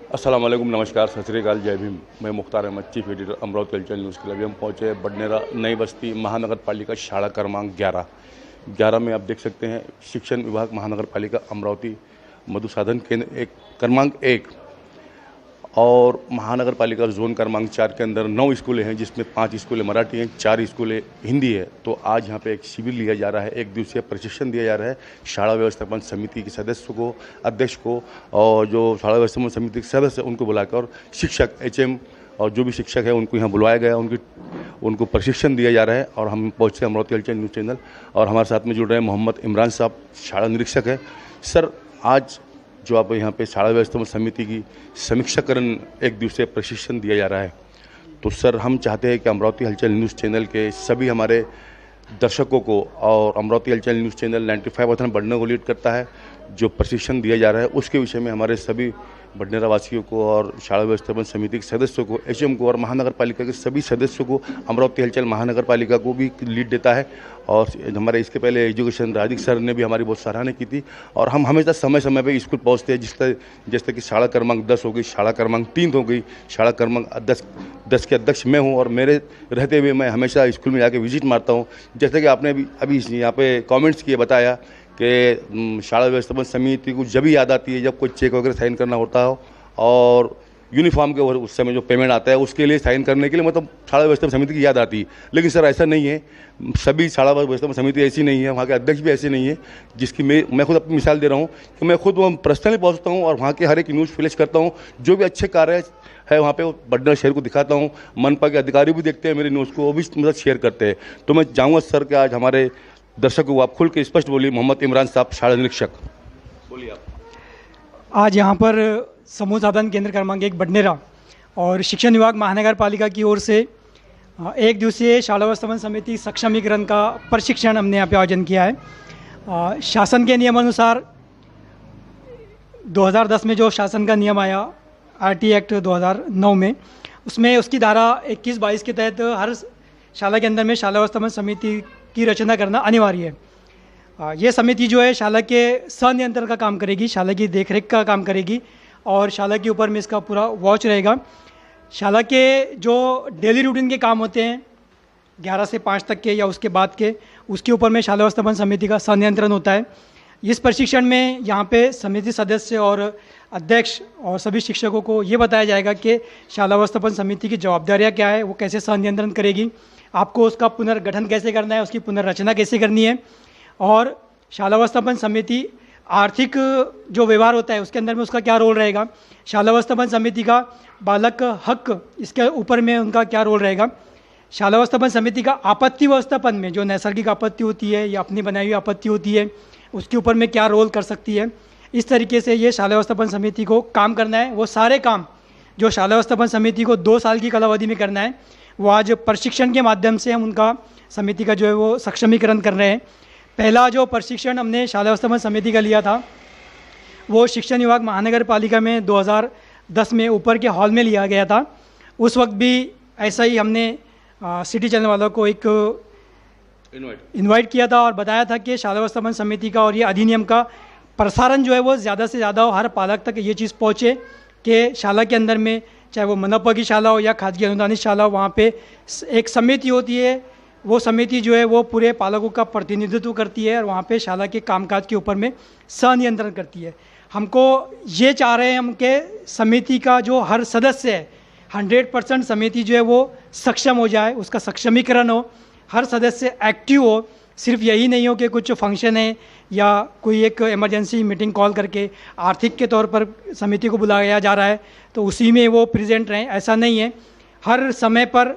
अस्सलाम वालेकुम, नमस्कार, सत श्री अकाल, जय भीम। मैं मुख्तार अहमद, चीफ एडिटर, अमरावती हलचल न्यूज़ के लिए। अभी हम पहुँचे बडनेरा नई बस्ती महानगर पालिका शाला क्रमांक 11 में आप देख सकते हैं शिक्षण विभाग महानगर पालिका अमरावती मधुसाधन केंद्र एक क्रमांक 1 और महानगर पालिका जोन क्रमांक 4 के अंदर 9 स्कूलें हैं, जिसमें 5 स्कूलें मराठी हैं, 4 स्कूलें हिंदी है। तो आज यहाँ पे एक शिविर लिया जा रहा है, एक दिवसीय प्रशिक्षण दिया जा रहा है शाला व्यवस्थापन समिति के सदस्य को, अध्यक्ष को, और जो शाला व्यवस्थापन समिति के सदस्य उनको बुलाकर शिक्षक HM और जो भी शिक्षक है उनको यहाँ बुलवाया गया, उनको प्रशिक्षण दिया जा रहा है। और हम पहुँचे अमरावती हलचल न्यूज़ चैनल, और हमारे साथ में जुड़ रहे हैं मोहम्मद इमरान साहब, शाला निरीक्षक है। सर, आज जो आप यहाँ पे शाला व्यवस्थापन समिति की समीक्षाकरण एक दिवसीय प्रशिक्षण दिया जा रहा है, तो सर हम चाहते हैं कि अमरावती हलचल न्यूज़ चैनल के सभी हमारे दर्शकों को, और अमरावती हलचल न्यूज़ चैनल 95% बढ़ने को लीड करता है, जो प्रशिक्षण दिया जा रहा है उसके विषय में हमारे सभी बडनेरा वासियों को और शाला व्यवस्थापन समिति के सदस्यों को, HM को और महानगर पालिका के सभी सदस्यों को, अमरावती हलचल महानगर पालिका को भी लीड देता है। और हमारे इसके पहले एजुकेशन राधिक सर ने भी हमारी बहुत सराहना की थी। और हम हमेशा समय समय पे स्कूल पहुंचते हैं, जैसे कि शाला क्रमांक 10 हो गई, शाला क्रमांक 3 हो गई, शाला क्रमांक 10 के अध्यक्ष मैं हूं, और मेरे रहते हुए मैं हमेशा स्कूल में जाके विजिट मारता हूं। जैसे कि आपने अभी यहाँ पे कॉमेंट्स किए बताया कि शाला व्यवस्थापन समिति को जब भी याद आती है जब कोई चेक वगैरह साइन करना होता हो, और यूनिफॉर्म के उस समय जो पेमेंट आता है उसके लिए साइन करने के लिए मतलब शाला व्यवस्थापन समिति की याद आती है। लेकिन सर ऐसा नहीं है, सभी शाला व्यवस्थापन समिति ऐसी नहीं है, वहाँ के अध्यक्ष भी ऐसे नहीं है, जिसकी मैं खुद अपनी मिसाल दे रहा हूँ कि मैं खुद वहाँ पर्सनली पहुँचता हूँ और वहाँ के हर एक न्यूज़ फ्लैश करता हूँ, जो भी अच्छे कार्य है वहाँ पे बडनेरा शहर को दिखाता हूँ। मनपा के अधिकारी भी देखते हैं मेरी न्यूज़ को, वो भी मतलब शेयर करते हैं। तो मैं चाहूँगा सर कि आज हमारे दर्शकों को आप खुल के स्पष्ट बोलिए। मोहम्मद इमरान साहब, शाला निरीक्षक, बोलिए आप। आज यहाँ पर समूह साधन केंद्र क्रमांक 1 बडनेरा और शिक्षण विभाग महानगर पालिका की ओर से एक दिवसीय शाला व्यवस्थापन समिति सक्षमीकरण का प्रशिक्षण हमने यहाँ पे आयोजन किया है। शासन के नियमानुसार 2010 में जो शासन का नियम आया RT एक्ट 2009 में, उसमें उसकी धारा 21-22 के तहत हर शाला के अंदर में शाला व्यवस्थापन समिति की रचना करना अनिवार्य है। ये समिति जो है शाला के संनियंत्रण का काम करेगी, शाला की देखरेख का काम करेगी, और शाला के ऊपर में इसका पूरा वॉच रहेगा। शाला के जो डेली रूटीन के काम होते हैं 11 से 5 तक के या उसके बाद के, उसके ऊपर में शाला व्यवस्थापन समिति का संनियंत्रण होता है। इस प्रशिक्षण में यहाँ पे समिति सदस्य और अध्यक्ष और सभी शिक्षकों को ये बताया जाएगा कि शाला व्यवस्थापन समिति की जवाबदारियाँ क्या है, वो कैसे संनियंत्रण करेगी, आपको उसका पुनर्गठन कैसे करना है, उसकी पुनर्रचना कैसे करनी है, और शाला व्यवस्थापन समिति आर्थिक जो व्यवहार होता है उसके अंदर में उसका क्या रोल रहेगा, शाला व्यवस्थापन समिति का बालक हक इसके ऊपर में उनका क्या रोल रहेगा, शाला व्यवस्थापन समिति का आपत्ति व्यवस्थापन में जो नैसर्गिक आपत्ति होती है या अपनी बनाई हुई आपत्ति होती है उसके ऊपर में क्या रोल कर सकती है। इस तरीके से ये शाला व्यवस्थापन समिति को काम करना है। वो सारे काम जो शाला व्यवस्थापन समिति को 2 साल की कालावधि में करना है, वो आज प्रशिक्षण के माध्यम से हम उनका समिति का जो है वो सक्षमीकरण कर रहे हैं। पहला जो प्रशिक्षण हमने शाला व्यवस्थापन समिति का लिया था वो शिक्षण विभाग महानगर पालिका में 2010 में ऊपर के हॉल में लिया गया था। उस वक्त भी ऐसा ही हमने सिटी चैनल वालों को एक इनवाइट किया था और बताया था कि शाला व्यवस्थापन समिति का और ये अधिनियम का प्रसारण जो है वो ज़्यादा से ज़्यादा हर पालक तक ये चीज़ पहुँचे कि शाला के अंदर में, चाहे वो मनपा की शाला हो या खाजगी अनुदानित शाला हो, वहाँ पे एक समिति होती है। वो समिति जो है वो पूरे पालकों का प्रतिनिधित्व करती है और वहाँ पे शाला के कामकाज के ऊपर में संनियंत्रण करती है। हमको ये चाह रहे हैं हम कि समिति का जो हर सदस्य है 100% समिति जो है वो सक्षम हो जाए, उसका सक्षमीकरण हो, हर सदस्य एक्टिव हो। सिर्फ यही नहीं हो कि कुछ फंक्शन है या कोई एक इमरजेंसी मीटिंग कॉल करके आर्थिक के तौर पर समिति को बुलाया जा रहा है तो उसी में वो प्रेजेंट रहें, ऐसा नहीं है। हर समय पर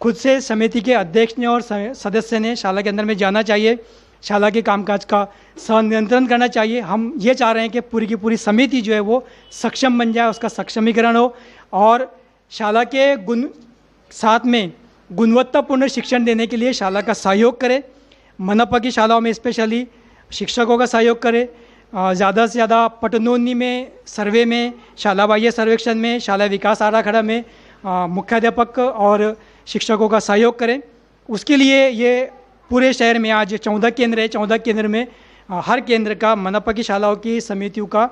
खुद से समिति के अध्यक्ष ने और सदस्य ने शाला के अंदर में जाना चाहिए, शाला के कामकाज का संनियंत्रण करना चाहिए। हम ये चाह रहे हैं कि पूरी की पूरी समिति जो है वो सक्षम बन जाए, उसका सक्षमीकरण हो और शाला के साथ में गुणवत्तापूर्ण शिक्षण देने के लिए शाला का सहयोग करे। मनपा की शालाओं में स्पेशली शिक्षकों का सहयोग करे, ज़्यादा से ज़्यादा पटनोन्नी में, सर्वे में, शाला बाह्य सर्वेक्षण में, शाला विकास आराखड़ा में मुख्याध्यापक और शिक्षकों का सहयोग करें। उसके लिए ये पूरे शहर में आज 14 केंद्र है, 14 केंद्र में हर केंद्र का मनपा की शालाओं की समितियों का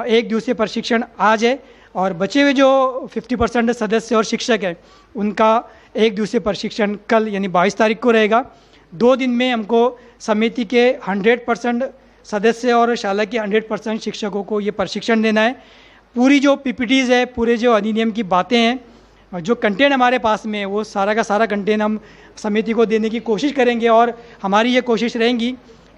एक दिवसीय प्रशिक्षण आज है और बचे हुए जो 50% सदस्य और शिक्षक हैं उनका एक दिवसीय प्रशिक्षण कल यानी 22 तारीख को रहेगा। 2 दिन में हमको समिति के 100% सदस्य और शाला के 100% शिक्षकों को ये प्रशिक्षण देना है। पूरी जो PPTs है, पूरे जो अधिनियम की बातें हैं और जो कंटेंट हमारे पास में है वो सारा का सारा कंटेंट हम समिति को देने की कोशिश करेंगे और हमारी ये कोशिश रहेगी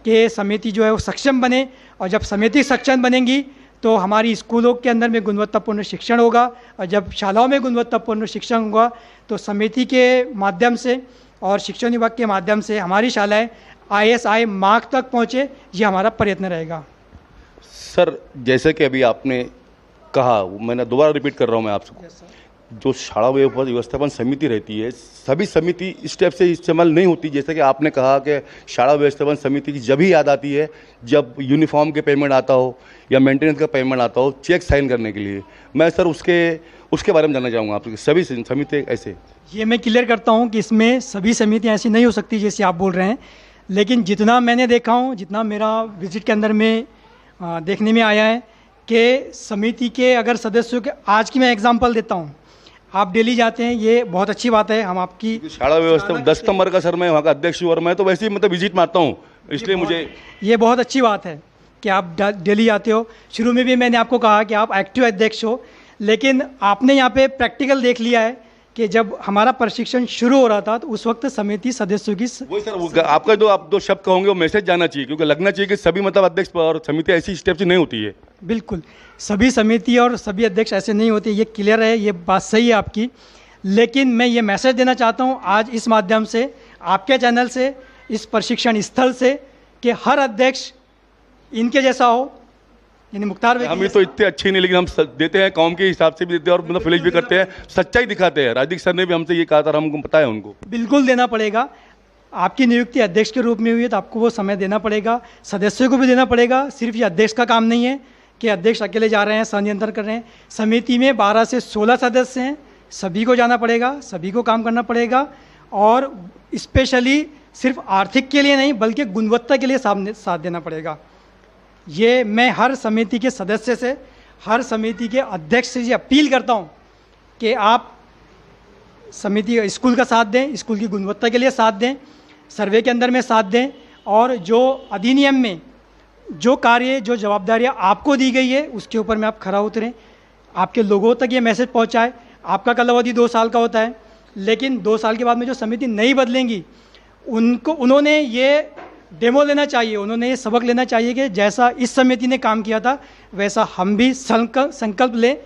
कि समिति जो है वो सक्षम बने। और जब समिति सक्षम बनेगी तो हमारी स्कूलों के अंदर में गुणवत्तापूर्ण शिक्षण होगा और जब शालाओं में गुणवत्तापूर्ण शिक्षण होगा तो समिति के माध्यम से और शिक्षा विभाग के माध्यम से हमारी शालाएँ ISI मार्क तक पहुँचे, ये हमारा प्रयत्न रहेगा। सर जैसे कि अभी आपने कहा, मैंने दोबारा रिपीट कर रहा हूँ मैं आपसे, जो शाला व्यवस्थापन समिति रहती है, सभी समिति इस टाइप से इस्तेमाल नहीं होती। जैसे कि आपने कहा कि शाला व्यवस्थापन समिति की जब ही याद आती है जब यूनिफॉर्म के पेमेंट आता हो या मेंटेनेंस का पेमेंट आता हो, चेक साइन करने के लिए। मैं सर उसके बारे में जानना चाहूँगा आपसे, सभी समिति ऐसे? ये मैं क्लियर करता हूँ कि इसमें सभी समितियाँ ऐसी नहीं हो सकती जैसे आप बोल रहे हैं, लेकिन जितना मैंने देखा हूँ, जितना मेरा विजिट के अंदर में देखने में आया है कि समिति के अगर सदस्यों के, आज की मैं एग्जांपल देता हूँ, आप डेली जाते हैं, ये बहुत अच्छी बात है। हम आपकी शाला व्यवस्था 10 सितंबर का सर मैं वहाँ का अध्यक्ष हूँ और मैं तो वैसे ही मतलब विजिट मारता हूँ, इसलिए मुझे ये बहुत अच्छी बात है कि आप डेली आते हो। शुरू में भी मैंने आपको कहा कि आप एक्टिव अध्यक्ष हो, लेकिन आपने यहाँ पे प्रैक्टिकल देख लिया है कि जब हमारा प्रशिक्षण शुरू हो रहा था तो उस वक्त समिति सदस्यों की वही सर आपका जो आप 2 शब्द कहोगे वो मैसेज जाना चाहिए, क्योंकि लगना चाहिए कि सभी मतलब अध्यक्ष और समिति ऐसी स्टेप से नहीं होती है। बिल्कुल, सभी समिति और सभी अध्यक्ष ऐसे नहीं होते, ये क्लियर है, ये बात सही है आपकी। लेकिन मैं ये मैसेज देना चाहता हूँ आज इस माध्यम से, आपके चैनल से, इस प्रशिक्षण स्थल से, कि हर अध्यक्ष इनके जैसा हो, यानी मुख्तार। हम तो इतने अच्छे नहीं, लेकिन हम देते हैं कौम के हिसाब से भी देते हैं और मतलब फिलिज भी करते हैं, सच्चाई दिखाते हैं। राजदीप सर ने भी हमसे ये कहा था, हमको पता है उनको। बिल्कुल देना पड़ेगा। आपकी नियुक्ति अध्यक्ष के रूप में हुई है तो आपको वो समय देना पड़ेगा, सदस्यों को भी देना पड़ेगा। सिर्फ ये अध्यक्ष का काम नहीं है कि अध्यक्ष अकेले जा रहे हैं, संनियंत्रण कर रहे हैं। समिति में 12 से 16 सदस्य हैं, सभी को जाना पड़ेगा, सभी को काम करना पड़ेगा और स्पेशली सिर्फ आर्थिक के लिए नहीं बल्कि गुणवत्ता के लिए साथ देना पड़ेगा। ये मैं हर समिति के सदस्य से, हर समिति के अध्यक्ष से ये अपील करता हूँ कि आप समिति स्कूल का साथ दें, स्कूल की गुणवत्ता के लिए साथ दें, सर्वे के अंदर में साथ दें और जो अधिनियम में जो कार्य, जो जवाबदारियाँ आपको दी गई है उसके ऊपर में आप खरा उतरें, आपके लोगों तक ये मैसेज पहुँचाए। आपका कालावधि 2 साल का होता है, लेकिन 2 साल के बाद में जो समिति नहीं बदलेंगी उन्होंने ये डेमो लेना चाहिए, उन्होंने ये सबक लेना चाहिए कि जैसा इस समिति ने काम किया था वैसा हम भी संकल्प लें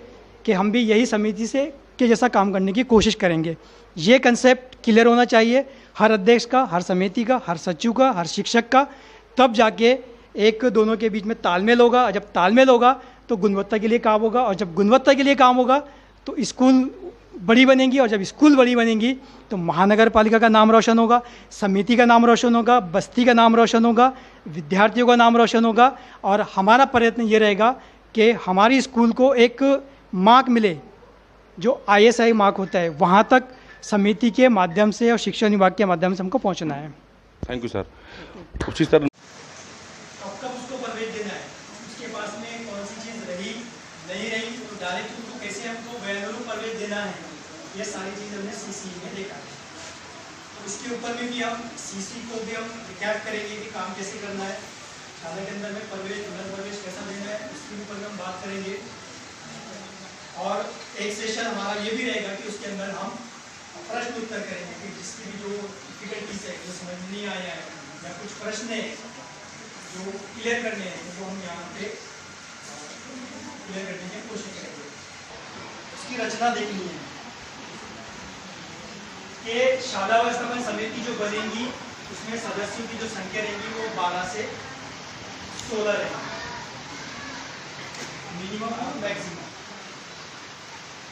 कि हम भी यही समिति से के जैसा काम करने की कोशिश करेंगे। ये कंसेप्ट क्लियर होना चाहिए हर अध्यक्ष का, हर समिति का, हर सचिव का, हर शिक्षक का, तब जाके एक दोनों के बीच में तालमेल होगा। और जब तालमेल होगा तो गुणवत्ता के लिए काम होगा और जब गुणवत्ता के लिए काम होगा तो स्कूल बड़ी बनेंगी और जब स्कूल बड़ी बनेंगी तो महानगर पालिका का नाम रोशन होगा, समिति का नाम रोशन होगा, बस्ती का नाम रोशन होगा, विद्यार्थियों का नाम रोशन होगा। और हमारा प्रयत्न ये रहेगा कि हमारी स्कूल को एक मार्क मिले जो ISI मार्क होता है, वहाँ तक समिति के माध्यम से और शिक्षा विभाग के माध्यम से हमको पहुँचना है। Thank you sir. उसी तरह कब उसको परवेज देना है, उसके पास में कौन सी चीज़ रही नहीं रही, तो डायरेक्ट उसको कैसे हमको वैल्यू परवेज देना है, ये सारी चीज़ हमने CC में देखा है। तो इसके ऊपर में भी हम CC को भी हम रिकैप करेंगे कि काम कैसे करना है, शाला के अंदर में परवेज प्रवेश कैसा देना है, उसके ऊपर हम बात करेंगे। और एक सेशन हमारा ये भी रहेगा कि उसके अंदर हम प्रश्न उत्तर करेंगे कि जिसकी भी जो डिफिकल्टीज है, जो समझ नहीं आया है या कुछ प्रश्न है जो क्लियर करने हैं, तो हम यहाँ पे क्लियर करने की कोशिश करेंगे। उसकी रचना देखनी है कि शाला व्यवस्थापन समिति जो बनेगी उसमें सदस्यों की जो संख्या रहेगी वो 12 से 16 रहेगी, मिनिमम और मैक्सिमम।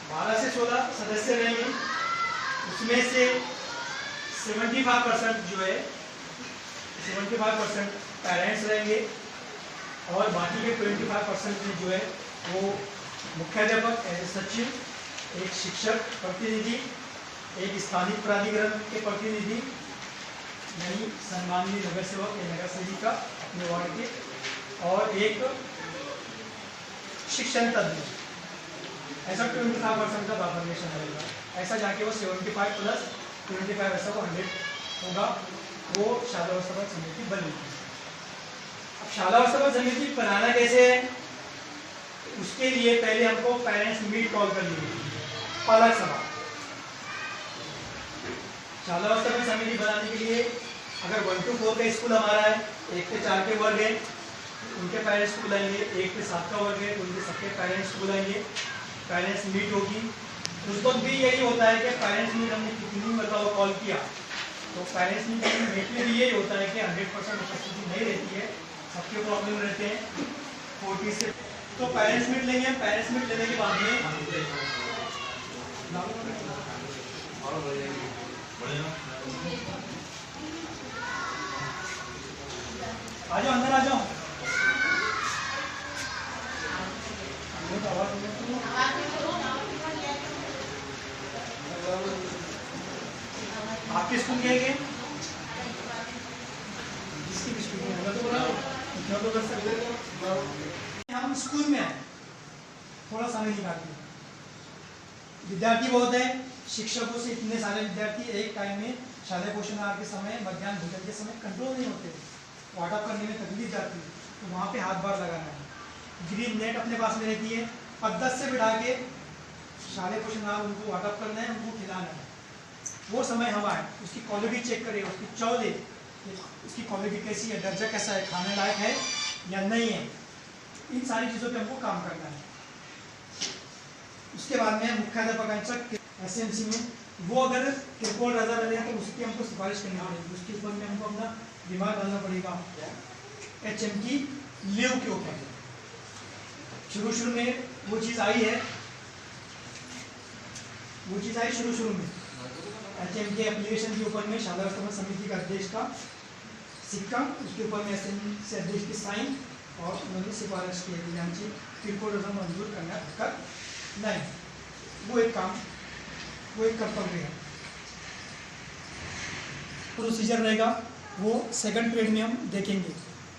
12 से 16 सदस्य रहेंगे, उसमें से 75% जो है 75% पेरेंट्स रहेंगे और बाकी के 25% में जो है वो मुख्याध्यापक, सचिव, एक शिक्षक प्रतिनिधि, एक स्थानीय प्राधिकरण के प्रतिनिधि यानी सम्माननीय नगर सेवक या नगर सेविका अपने वार्ड के, और एक शिक्षण तज्ञ ऐसा 25% का परफॉर्मेशन रहेगा, ऐसा जाके वो 75 प्लस 25 ऐसा वो 100 होगा, वो शाला व्यवस्थापन समिति बनेगी। अब शाला व्यवस्थापन समिति बनाना कैसे है, उसके लिए पहले हमको पेरेंट्स मीट कॉल करनी है, पालक सभा। शाला व्यवस्थापन समिति बनाने के लिए अगर 1 to 4 का स्कूल हमारा है, 1 से 4 के वर्ग है, उनके पेरेंट्स को बुलाएंगे, 1 से 7 का वर्ग है तो उनके सबके पेरेंट्स को बुलाएंगे, पेरेंट्स मीट होगी। उस वक्त भी यही होता है कि पेरेंट्स मीट हमने कितनी मतलब कॉल किया, तो पेरेंट्स मीट में भी यही होता है कि 100% उपस्थिति नहीं रहती है, सबके प्रॉब्लम रहते हैं 40 से। तो पेरेंट्स मीट लेंगे, पेरेंट्स मीट लेने के बाद में आ जाओ, अंदर आ जाओ। आपके स्कूल के हैं? जिसकी भी स्कूल में तो बोला इतना तो कर सकते हो। हम स्कूल में आए, थोड़ा समय निकालते हैं, विद्यार्थी बहुत है, शिक्षकों से इतने सारे विद्यार्थी एक टाइम में शालेय पोषण आहार के समय, मध्याह्न भोजन के समय कंट्रोल नहीं होते, वाटअप करने में तकलीफ जाती है, तो वहाँ पे हाथ बार लगाना है। ग्रीन नेट अपने पास में रहती है, पद्धत से बिठा के शालेय पोषण आहार उनको वाटअप करना है, उनको खिलाना है। वो समय हम आए, उसकी क्वालिटी चेक करें, उसकी चौले, उसकी क्वालिटी कैसी है, दर्जा कैसा है, खाने लायक है या नहीं है, इन सारी चीज़ों पे हमको काम करना है। उसके बाद में मुख्याध्यापक एसएमसी में वो अगर किरकोल रजा रहे तो उसकी हमको सिफारिश करनी पड़ेगी, उसके ऊपर में हमको अपना दिमाग डालना पड़ेगा एचएम की लीव के ऊपर। शुरू में वो चीज़ आई है, वो चीज़ आई शुरू में एचएम के एप्लीकेशन के ऊपर में शाला व्यवस्थापन समिति का अध्यक्ष का सिक्का, उसके ऊपर में एसएम से अध्यक्ष की साइन, और उन्होंने सिफारिश की है कि किरकोल रजा मंजूर करना हक नहीं। वो एक काम, वो एक कर्तव्य है। प्रोसीजर रहेगा वो सेकंड पीरियड में हम देखेंगे,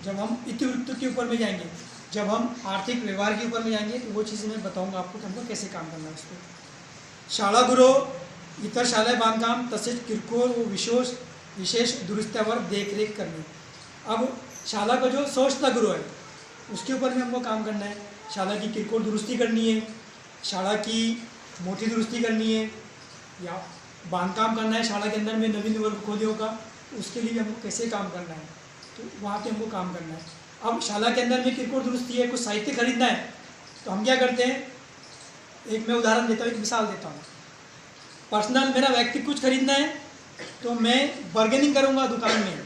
जब हम इतिवृत्त के ऊपर में जाएंगे, जब हम आर्थिक व्यवहार के ऊपर में जाएंगे, तो वो चीज़ें मैं बताऊंगा आपको कि हमको कैसे काम करना है उस पर। शाळागृह इतर शालेय बांधकाम तसेच किरकोळ व विशेष दुरुस्त्यावर देखरेख करणे। अब शाला का जो स्वच्छतागृह है उसके ऊपर भी हमको काम करना है, शाला की किरकोळ दुरुस्ती करनी है, शाला की मोटी दुरुस्ती करनी है, या बांधकाम करना है शाला के अंदर में नवीन वर्ग खोलियों का, उसके लिए हमको कैसे काम करना है, तो वहाँ पे हमको काम करना है। अब शाला के अंदर में किरकोळ दुरुस्ती है, कुछ साहित्य खरीदना है, तो हम क्या करते हैं, एक मैं उदाहरण देता हूँ, एक मिसाल देता हूँ। पर्सनल मेरा व्यक्ति कुछ खरीदना है तो मैं बार्गेनिंग करूँगा दुकान में,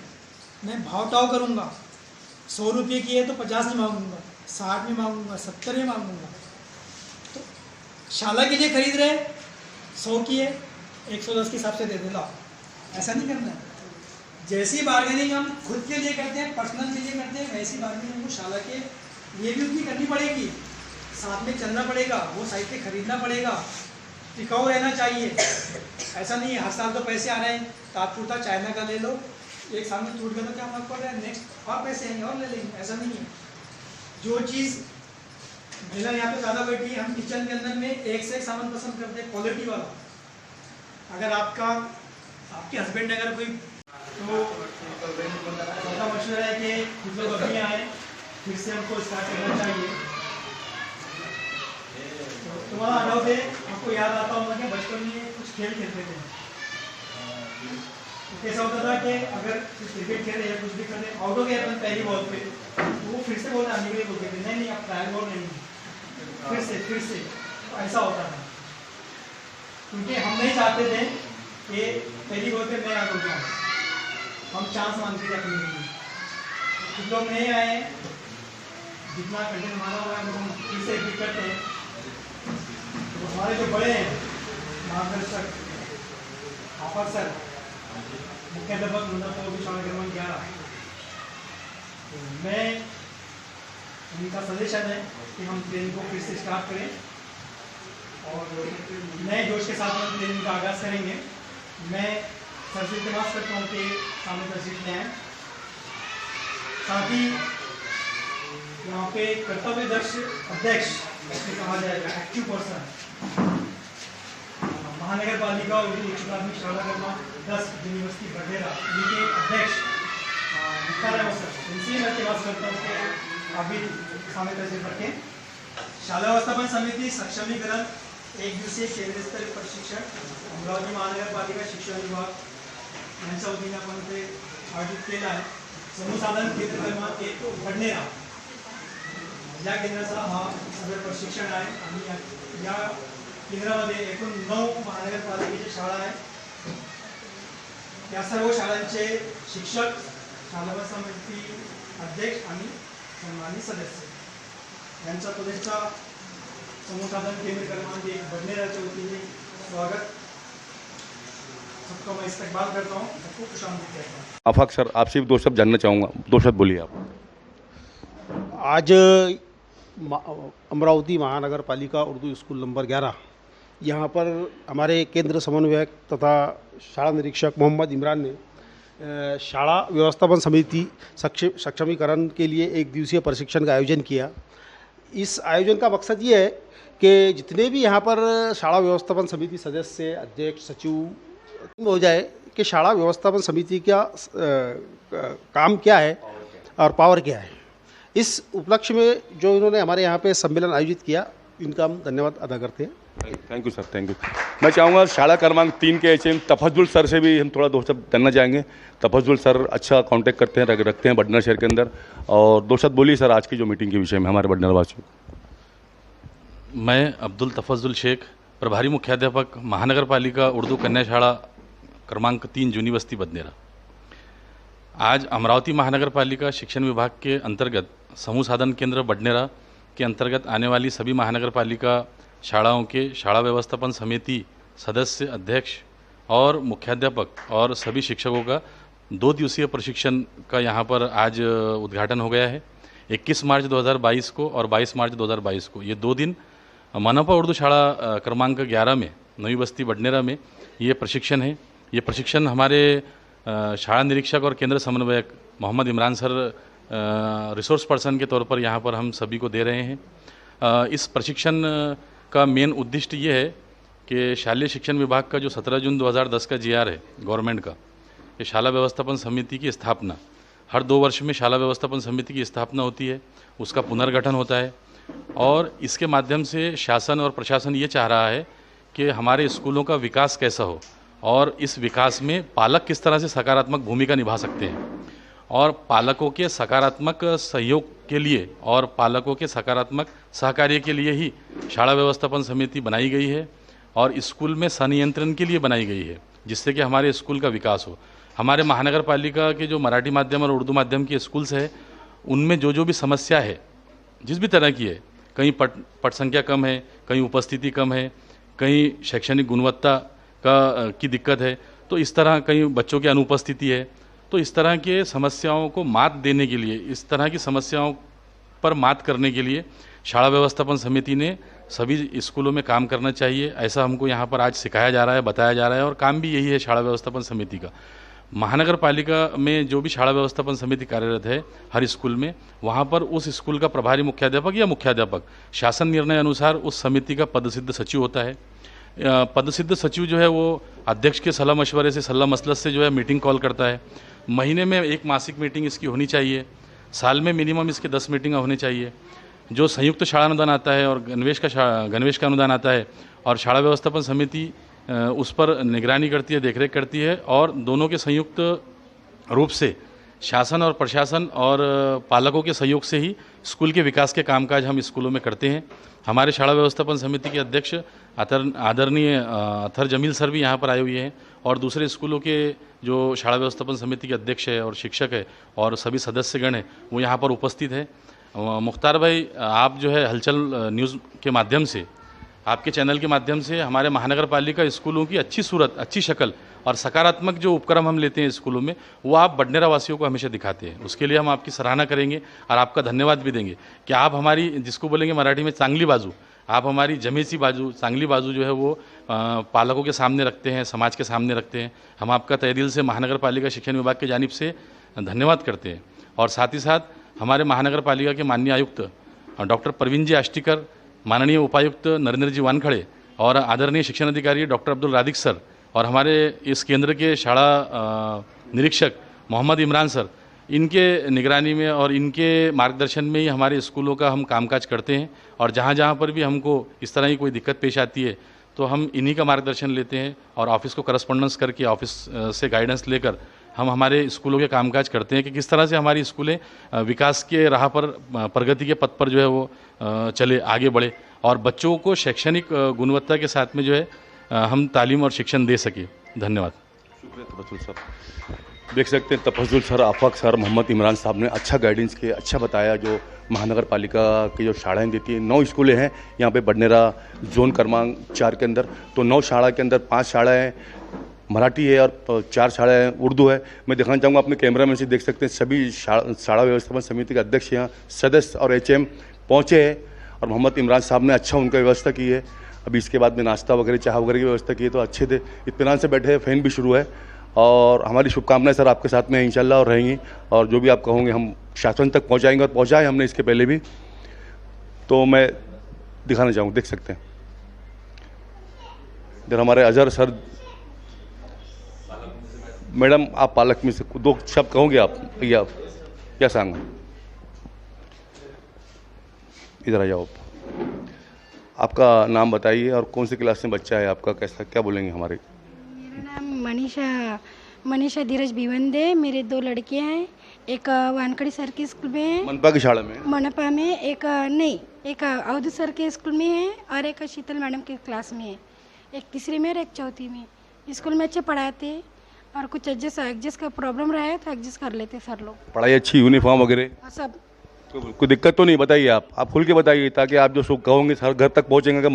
मैं भाव ताव करूँगा, 100 रुपये की है तो 50 में मांगूंगा, 60 में मांगूंगा, 70 में मांगूंगा। तो शाला के लिए खरीद रहे 100 की है, 110 के हिसाब से दे देना, ऐसा नहीं करना है। जैसी बार्गेनिंग हम खुद के लिए करते हैं, पर्सनल के लिए करते हैं, वैसी बार्गेनिंग हमको शाला के लिए भी उतनी करनी पड़ेगी, साथ में चलना पड़ेगा, वो साहित्य खरीदना पड़ेगा, टिकाऊ रहना चाहिए। ऐसा नहीं है हर साल तो पैसे आ रहे हैं, तात्पुरता चाइना का ले लो, एक साल में टूट गया तो क्या फर्क पड़ रहा है, नेक्स्ट और पैसे आएंगे और ले लेंगे, ऐसा नहीं है। जो चीज़ मेरा यहाँ पे ज़्यादा बैठी है, हम किचन के अंदर में एक से एक सामान पसंद करते हैं क्वालिटी वाला। अगर आपके हस्बैंड ने अगर कोई तो ऐसा मशवरा है कि कुछ लोग अभी आए, फिर से हमको स्टार्ट करना चाहिए। तो तुम्हारा अनुभव है, आपको याद आता होगा कि बचपन में कुछ खेल खेलते थे, तो कैसा होता था कि अगर क्रिकेट खेल रहे या कुछ भी कर रहे, आउट हो गया अपन पहली बॉल पे, तो वो फिर से बॉल आने के लिए बोलते थे, नहीं आप ट्रायल बॉल नहीं, फिर से तो ऐसा होता था, क्योंकि हम नहीं चाहते थे कि पहली बॉल पे मैं आउट हो जाऊँ, हम चांस मांगते थे अपने लिए। कुछ लोग नहीं आए, जितना कंटेंट माना हुआ है हम फिर से रिपीट करते हैं। तो हमारे जो बड़े हैं मार्गदर्शक आफर सर, मुख्याध्यापक मुंडापुर शाला क्रमांक 11, तो मैं उनका सजेशन है कि हम ट्रेनिंग को फिर से स्टार्ट करें और नए जोश के साथ हम ट्रेनिंग का आगाज़ करेंगे। मैं सर से इल्तिमास करता हूँ कि सामने तस्वीर में आए, साथ ही यहाँ पे कर्तव्यदक्ष अध्यक्ष जिसे कहा जाएगा, एक्टिव पर्सन, महानगर पालिका उर्दू उच्च प्राथमिक शाला क्रमांक 10 यूनिवर्सिटी बडनेरा इनके अध्यक्ष मुख्तार अहमद सर, इनसे मैं बात करता हूँ कि अभी सामने तस्वीर रखें। शाला व्यवस्थापन समिती सक्षमीकरण एक दिवसीय केंद्रीय स्तरीय प्रशिक्षण अमरावती महानगरपालिका शिक्षण विभाग यांच्या वतीने आपण ते आयोजित केलं आहे। समूह साधन केंद्र क्रमांक 1 बडनेरा या केंद्राचा हा सगळं प्रशिक्षण आहे आणि या केंद्रामध्ये एकूण 9 महानगरपालिकेच्या शाळा आहेत। या सर्व शाळांचे शिक्षक, शाला समिती अध्यक्ष आणि सन्मानित सदस्य यांचा पुढचा समूह साधन केंद्र क्रमांक 1 बडनेराच्या वतीने स्वागत, सबका मैं इस्तकबाल करता हूँ, सबको खुशामदीद कहता हूँ। आफाक सर, आपसे भी दो शब्द जानना चाहूँगा, दो शब्द बोलिए आप। आज अमरावती महानगर पालिका उर्दू स्कूल नंबर 11 यहाँ पर हमारे केंद्र समन्वयक तथा शाला निरीक्षक मोहम्मद इमरान ने शाला व्यवस्थापन समिति सक्षमीकरण के लिए एक दिवसीय प्रशिक्षण का आयोजन किया। इस आयोजन का मकसद ये है कि जितने भी यहाँ पर शाला व्यवस्थापन समिति सदस्य, अध्यक्ष, सचिव हो जाए कि शाला व्यवस्थापन समिति का काम क्या है और पावर क्या है। इस उपलक्ष्य में जो इन्होंने हमारे यहाँ पे सम्मेलन आयोजित किया, इनका हम धन्यवाद अदा करते हैं। Thank you sir, thank you. मैं चाहूँगा शाला क्रमांक 3 के एचएम तफज्जुल सर से भी हम थोड़ा दो शब्द जानना चाहेंगे। तफज्जुल सर अच्छा कांटेक्ट करते हैं, रखते हैं बडनेरा शहर के अंदर, और दो शब्द बोलिए सर आज की जो मीटिंग के विषय में हमारे बडनेरा वासियों। मैं अब्दुल तफज्जुल शेख, प्रभारी मुख्याध्यापक महानगर पालिका उर्दू कन्या शाला क्रमांक 3 यूनिवर्सिटी बडनेरा। आज अमरावती महानगर पालिका शिक्षण विभाग के अंतर्गत समूह साधन केंद्र बडनेरा के अंतर्गत आने वाली सभी महानगर पालिका शालाओं के शाला व्यवस्थापन समिति सदस्य, अध्यक्ष और मुख्याध्यापक और सभी शिक्षकों का 2 दिवसीय प्रशिक्षण का यहाँ पर आज उद्घाटन हो गया है। 21 मार्च 2022 को और 22 मार्च 2022 को ये 2 दिन मनपा उर्दू शाला क्रमांक 11 में नई बस्ती बडनेरा में ये प्रशिक्षण है। ये प्रशिक्षण हमारे शाला निरीक्षक और केंद्र समन्वयक Mohammed Imran sir resource person के तौर पर यहाँ पर हम सभी को दे रहे हैं। इस प्रशिक्षण का मेन उद्देश्य ये है कि शालेय शिक्षण विभाग का जो 17 जून 2010 का जीआर है गवर्नमेंट का, ये शाला व्यवस्थापन समिति की स्थापना, हर 2 वर्ष में शाला व्यवस्थापन समिति की स्थापना होती है, उसका पुनर्गठन होता है और इसके माध्यम से शासन और प्रशासन ये चाह रहा है कि हमारे स्कूलों का विकास कैसा हो और इस विकास में पालक किस तरह से सकारात्मक भूमिका निभा सकते हैं और पालकों के सकारात्मक सहयोग के लिए और पालकों के सकारात्मक सहकार्य के लिए ही शाला व्यवस्थापन समिति बनाई गई है और स्कूल में संनियंत्रण के लिए बनाई गई है, जिससे कि हमारे स्कूल का विकास हो। हमारे महानगर पालिका के जो मराठी माध्यम और उर्दू माध्यम के स्कूल्स है, उनमें जो भी समस्या है, जिस भी तरह की है, कहीं पट संख्या कम है, कहीं उपस्थिति कम है, कहीं शैक्षणिक गुणवत्ता की दिक्कत है, तो इस तरह कहीं बच्चों की अनुपस्थिति है, तो इस तरह के समस्याओं को मात देने के लिए, इस तरह की समस्याओं पर मात करने के लिए शाला व्यवस्थापन समिति ने सभी स्कूलों में काम करना चाहिए, ऐसा हमको यहाँ पर आज सिखाया जा रहा है, बताया जा रहा है और काम भी यही है शाला व्यवस्थापन समिति का। महानगर पालिका में जो भी शाला व्यवस्थापन समिति कार्यरत है हर स्कूल में, वहाँ पर उस स्कूल का प्रभारी मुख्याध्यापक या मुख्याध्यापक शासन निर्णय अनुसार उस समिति का पदसिद्ध सचिव होता है। पदसिद्ध सचिव जो है वो अध्यक्ष के सलाह मशवरे से, सलाह मसलत से जो है मीटिंग कॉल करता है। महीने में 1 मासिक मीटिंग इसकी होनी चाहिए, साल में मिनिमम इसके 10 मीटिंग होनी चाहिए। जो संयुक्त शाला अनुदान आता है और गणवेश का अनुदान आता है और शाला व्यवस्थापन समिति उस पर निगरानी करती है, देखरेख करती है और दोनों के संयुक्त रूप से शासन और प्रशासन और पालकों के सहयोग से ही स्कूल के विकास के कामकाज हम स्कूलों में करते हैं। हमारे शाला व्यवस्थापन समिति के अध्यक्ष आदरणीय अथर जमील सर भी यहाँ पर आए हुए हैं और दूसरे स्कूलों के जो शाला व्यवस्थापन समिति के अध्यक्ष है और शिक्षक है और सभी सदस्यगण हैं वो यहाँ पर उपस्थित है। मुख्तार भाई, आप जो है हलचल न्यूज़ के माध्यम से, आपके चैनल के माध्यम से हमारे महानगर पालिका स्कूलों की अच्छी सूरत, अच्छी शक्ल और सकारात्मक जो उपक्रम हम लेते हैं स्कूलों में, वो आप बडनेरा वासियों को हमेशा दिखाते हैं। उसके लिए हम आपकी सराहना करेंगे और आपका धन्यवाद भी देंगे कि आप हमारी, जिसको बोलेंगे मराठी में चांगली बाजू, आप हमारी जमेची बाजू, चांगली बाजू जो है वो पालकों के सामने रखते हैं, समाज के सामने रखते हैं। हम आपका तहे दिल से महानगर पालिका शिक्षण विभाग की जानिब से धन्यवाद करते हैं। और साथ ही साथ हमारे महानगर पालिका के माननीय आयुक्त डॉक्टर प्रवीण जी आष्टीकर, माननीय उपायुक्त नरेंद्र जी वानखड़े और आदरणीय शिक्षण अधिकारी डॉक्टर अब्दुल रादिक सर और हमारे इस केंद्र के शाला निरीक्षक मोहम्मद इमरान सर, इनके निगरानी में और इनके मार्गदर्शन में ही हमारे स्कूलों का हम कामकाज करते हैं। और जहाँ जहाँ पर भी हमको इस तरह की कोई दिक्कत पेश आती है तो हम इन्हीं का मार्गदर्शन लेते हैं और ऑफिस को करस्पॉन्डेंस करके ऑफिस से गाइडेंस लेकर हम हमारे स्कूलों के कामकाज करते हैं कि किस तरह से हमारी स्कूलें विकास के राह पर, प्रगति के पथ पर जो है वो चले, आगे बढ़े और बच्चों को शैक्षणिक गुणवत्ता के साथ में जो है हम तालीम और शिक्षण दे सके। धन्यवाद। शुक्रिया तफज्जुल सर। देख सकते हैं तफज्जुल सर, आफाक सर, मोहम्मद इमरान साहब ने अच्छा गाइडेंस किया, अच्छा बताया जो महानगर पालिका की जो शालाएँ देती हैं। 9 स्कूलें हैं यहाँ पे बडनेरा जोन क्रमांक 4 के अंदर। तो 9 शाला के अंदर 5 शालाएँ मराठी है और 4 शालाएँ उर्दू है। मैं दिखाना चाहूँगा, अपने कैमरा में से देख सकते हैं सभी शाला व्यवस्थापन समिति के अध्यक्ष यहाँ सदस्य और HM पहुँचे हैं और मोहम्मद इमरान साहब ने अच्छा उनका व्यवस्था की है। अभी इसके बाद में नाश्ता वगैरह, चाय वगैरह की व्यवस्था की है, तो अच्छे थे, इत्मीनान से बैठे हैं, फैन भी शुरू है। और हमारी शुभकामनाएं सर आपके साथ में इंशाल्लाह और रहेंगी और जो भी आप कहोगे हम शासन तक पहुंचाएंगे और पहुंचाए हमने इसके पहले भी। तो मैं दिखाना चाहूँगा, देख सकते हैं इधर हमारे अजहर सर। मैडम आप पालक में से 2 शब्द कहोगे आप या क्या सांगा? इधर आ जाओ। आपका नाम बताइए और कौन सी क्लास में बच्चा है आपका, कैसा क्या बोलेंगे हमारे? मेरा नाम मनीषा धीरज भिवंदे। मेरे 2 लड़के हैं, एक वानखड़ी सर के स्कूल में है, मनपा की शाला में, मनपा में, एक अवधू सर के स्कूल में है और एक शीतल मैडम के क्लास में है। एक तीसरी में और एक चौथी में। स्कूल में अच्छे पढ़ाते हैं और कुछ एडजस्ट का प्रॉब्लम रहा है तो एडजस्ट कर लेते सर लोग। पढ़ाई अच्छी, यूनिफॉर्म वगैरह और सब कोई दिक्कत तो नहीं? बताइए आप खुल के बताइए ताकि आप जो सुख कहोगे हर घर तक पहुँचेंगे कि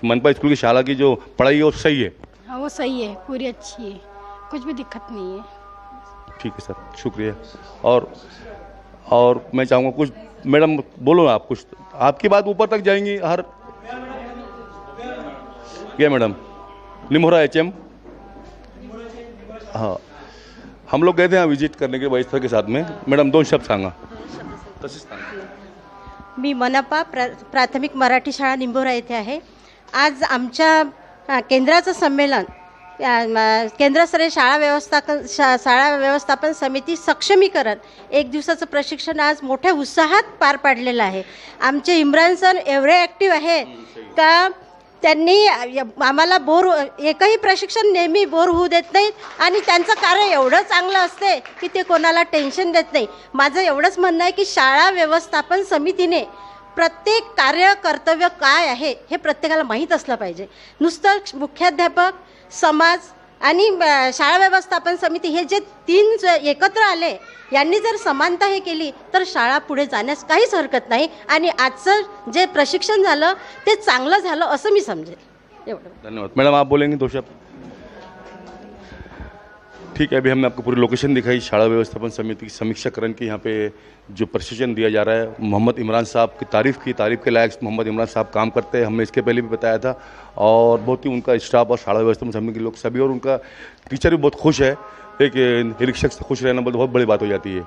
मनपा स्कूल की शाला की जो पढ़ाई है वो सही है। हाँ वो सही है, पूरी अच्छी है, कुछ भी दिक्कत नहीं है। ठीक है सर, शुक्रिया। और मैं चाहूँगा कुछ, मैडम बोलो ना आप कुछ, आपकी बात ऊपर तक जाएंगी हर क्या मैडम? निमोरा HM, हाँ हम लोग गए थे यहाँ विजिट करने के वरिष्ठ के साथ में। मैडम 2 शब्द सांगा। मी मनपा प्राथमिक मराठी शाळा निंभोरा येथे आहे। आज आमच्या केंद्राचं संमेलन केंद्रस्तरीय शाळा व्यवस्थापन समिती सक्षमीकरण 1 दिवसाचं प्रशिक्षण आज मोठ्या उत्साहात पार पाडलेलं आहे। आमचे इम्रान सर एवढे ॲक्टिव्ह आहे का त्यांनी आम्हाला एकही प्रशिक्षण नेहमी बोर होऊ देत नाहीत आणि त्यांचं कार्य एवढं चांगलं असते की ते कोणाला टेन्शन देत नाही। माझं एवढंच म्हणणं आहे की शाळा व्यवस्थापन समितीने प्रत्येक कार्य कर्तव्य काय आहे हे प्रत्येकाला माहीत असलं पाहिजे। नुसतं मुख्याध्यापक, समाज आणि शाळा व्यवस्थापन समिती हे जे 3 एकत्र आले, यांनी जर समानता हे केली तर शाळा पुढे जाण्यास काहीच हरकत नाही आणि आजचं जे प्रशिक्षण झालं ते चांगलं झालं असं मी समजेल। एवढं। धन्यवाद। मैडम आप बोलेंगे 2 शब्द? ठीक है, अभी हमने आपको पूरी लोकेशन दिखाई शाला व्यवस्थापन समिति की समीक्षाकरण की। यहाँ पे जो प्रशिक्षण दिया जा रहा है, मोहम्मद इमरान साहब की तारीफ़ के लायक मोहम्मद इमरान साहब काम करते हैं, हमने इसके पहले भी बताया था। और बहुत ही उनका स्टाफ और शाला व्यवस्थापन समिति के लोग सभी और उनका टीचर भी बहुत खुश है। एक निरीक्षक से खुश रहना बहुत बड़ी बात हो जाती है।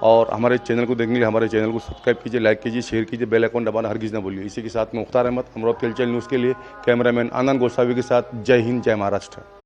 और हमारे चैनल को देखने के लिए हमारे चैनल को सब्सक्राइब कीजिए, लाइक कीजिए, शेयर कीजिए, बेल आइकन दबाना हरगिज़ ना भूलिए। इसी के साथ में मुख्तार अहमद, अमरावती कल्चरल न्यूज़ के लिए कैमरामैन आनंद गोसावी के साथ। जय हिंद, जय महाराष्ट्र।